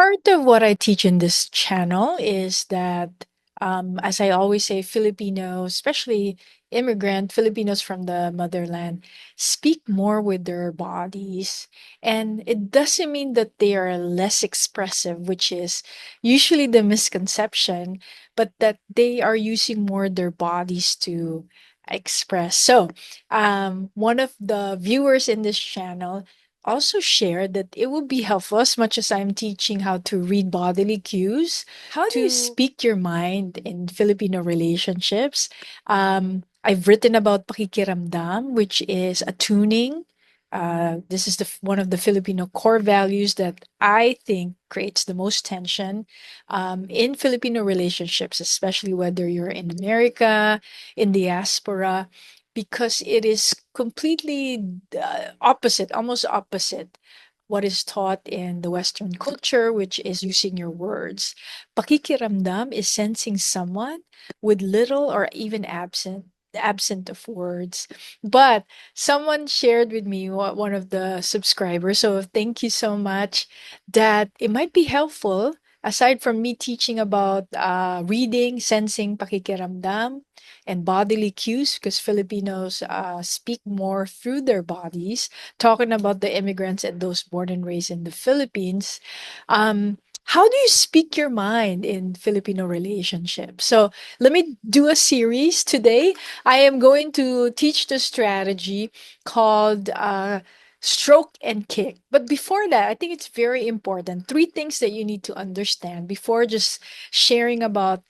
Part of what I teach in this channel is that, as I always say, Filipinos, especially immigrant Filipinos from the motherland, speak more with their bodies. And it doesn't mean that they are less expressive, which is usually the misconception, but that they are using more their bodies to express. So, one of the viewers in this channel also shared that it would be helpful as much as I'm teaching how to read bodily cues. How do you speak your mind in Filipino relationships? I've written about pakikiramdam, which is attuning. This is one of the Filipino core values that I think creates the most tension in Filipino relationships, especially whether you're in America, in diaspora, because it is completely opposite, almost opposite what is taught in the Western culture, which is using your words. Pakikiramdam is sensing someone with little or even absent of words. But someone shared with me, one of the subscribers, so thank you so much, that it might be helpful aside from me teaching about reading, sensing, pakikiramdam, and bodily cues, because Filipinos speak more through their bodies, talking about the immigrants and those born and raised in the Philippines. How do you speak your mind in Filipino relationships? So let me do a series today. I am going to teach the strategy called stroke and kick. But before that, I think it's very important. Three things that you need to understand before just sharing about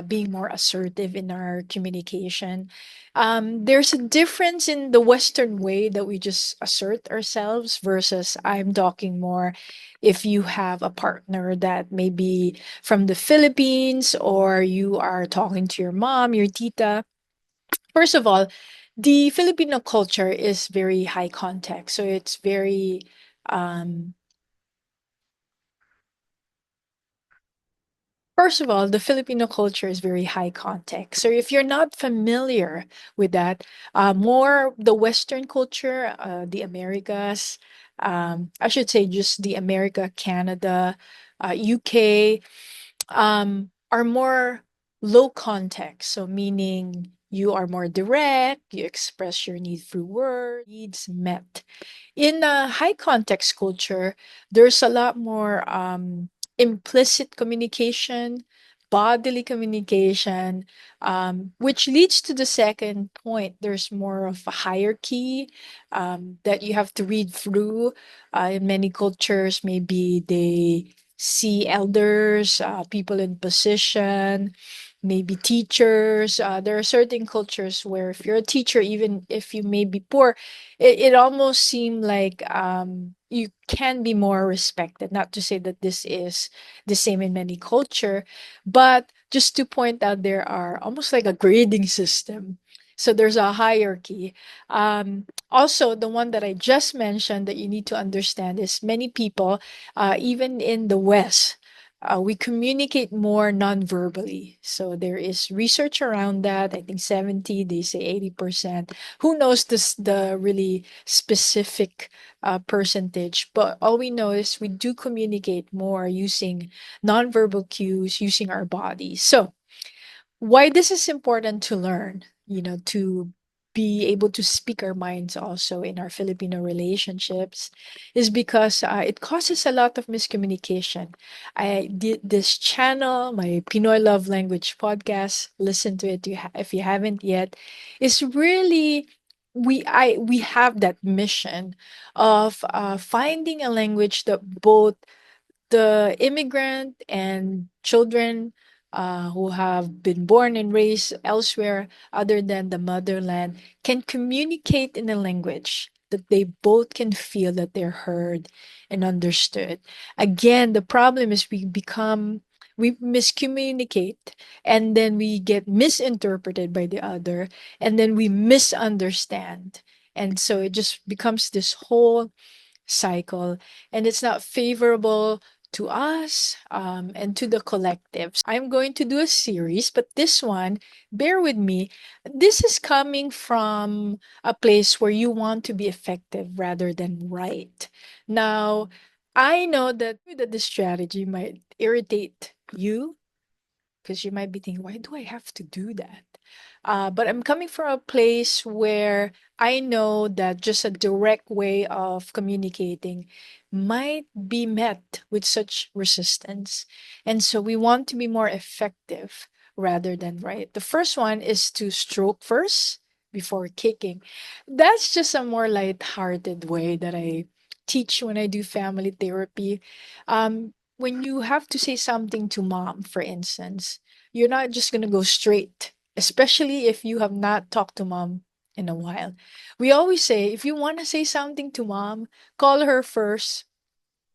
being more assertive in our communication. There's a difference in the Western way that we just assert ourselves versus I'm talking more if you have a partner that may be from the Philippines or you are talking to your mom, your tita. First of all, the Filipino culture is very high context. So it's very First of all, the Filipino culture is very high context. So if you're not familiar with that, more the Western culture, the Americas, I should say just the America, Canada, UK, are more low context. So meaning you are more direct, you express your need through words, needs met. In a high context culture, there's a lot more implicit communication, bodily communication, which leads to the second point. There's more of a hierarchy that you have to read through. In many cultures, maybe they see elders, people in position, maybe teachers. There are certain cultures where if you're a teacher, even if you may be poor, it almost seemed like you can be more respected. Not to say that this is the same in many culture, but just to point out there are almost like a grading system. So there's a hierarchy. Also, the one that I just mentioned that you need to understand is many people, even in the West, we communicate more non-verbally. So there is research around that. I think 70, they say 80%. Who knows the really specific percentage? But all we know is we do communicate more using non-verbal cues, using our bodies. So why this is important to learn, to be able to speak our minds also in our Filipino relationships is because it causes a lot of miscommunication. I did this channel, my Pinoy Love Language podcast, listen to it if you haven't yet. It's really we have that mission of finding a language that both the immigrant and children who have been born and raised elsewhere other than the motherland can communicate in a language that they both can feel that they're heard and understood. Again, the problem is we miscommunicate and then we get misinterpreted by the other and then we misunderstand. And so it just becomes this whole cycle and it's not favorable to us and to the collectives. I'm going to do a series, but this one, bear with me. This is coming from a place where you want to be effective rather than right. Now, I know that this strategy might irritate you because you might be thinking, why do I have to do that? But I'm coming from a place where I know that just a direct way of communicating might be met with such resistance. And so we want to be more effective rather than right. The first one is to stroke first before kicking. That's just a more light-hearted way that I teach when I do family therapy. When you have to say something to mom, for instance, you're not just going to go straight, especially if you have not talked to mom in a while. We always say if you want to say something to mom, call her first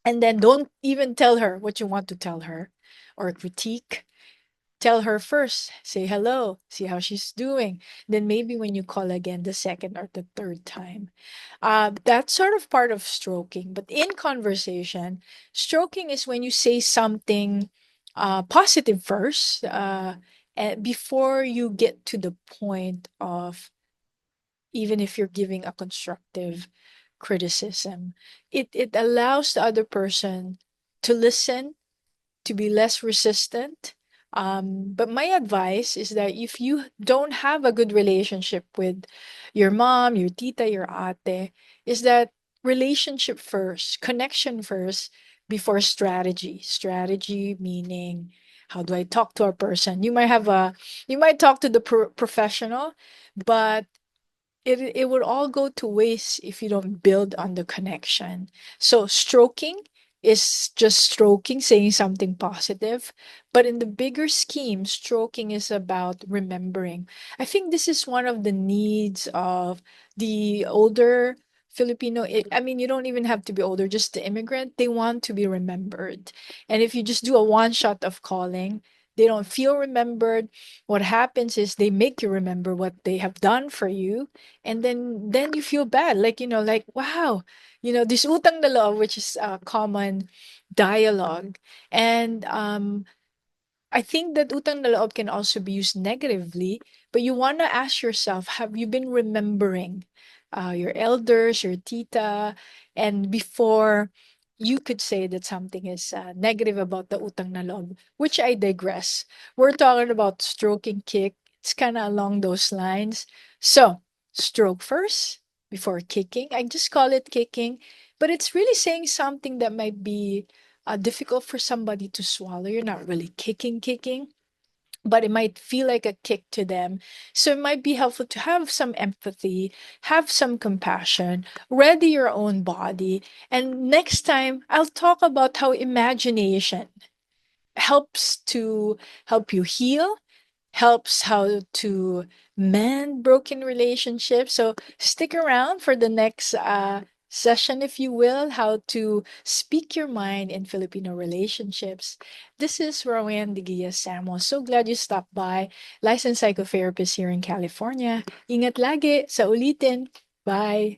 and then don't even tell her what you want to tell her or critique. Tell her first, say hello, see how she's doing. Then maybe when you call again the second or the third time. That's sort of part of stroking. But in conversation, stroking is when you say something positive first, and before you get to the point of even if you're giving a constructive criticism. It allows the other person to listen, to be less resistant. But my advice is that if you don't have a good relationship with your mom, your tita, your ate, is that relationship first, connection first before strategy. Strategy meaning how do I talk to a person? You might talk to the professional, but it would all go to waste if you don't build on the connection. So stroking is just stroking, saying something positive. But in the bigger scheme, stroking is about remembering. I think this is one of the needs of the older Filipino. I mean, you don't even have to be older, just the immigrant. They want to be remembered. And if you just do a one shot of calling, they don't feel remembered. What happens is they make you remember what they have done for you, and then you feel bad, like like wow, this utang na loob, which is a common dialogue. And I think that utang na loob can also be used negatively, but you want to ask yourself, have you been remembering your elders, your tita, and before you could say that something is negative about the utang na loob, which I digress. We're talking about stroking kick. It's kind of along those lines. So, stroke first before kicking. I just call it kicking, but it's really saying something that might be difficult for somebody to swallow. You're not really kicking, but it might feel like a kick to them. So it might be helpful to have some empathy, have some compassion, ready your own body. And next time, I'll talk about how imagination helps to help you heal, helps how to mend broken relationships. So stick around for the next session, if you will, how to speak your mind in Filipino relationships. This is Roanne de Samuel. So glad you stopped by. Licensed psychotherapist here in California. Ingat lagi. Sa ulitin. Bye.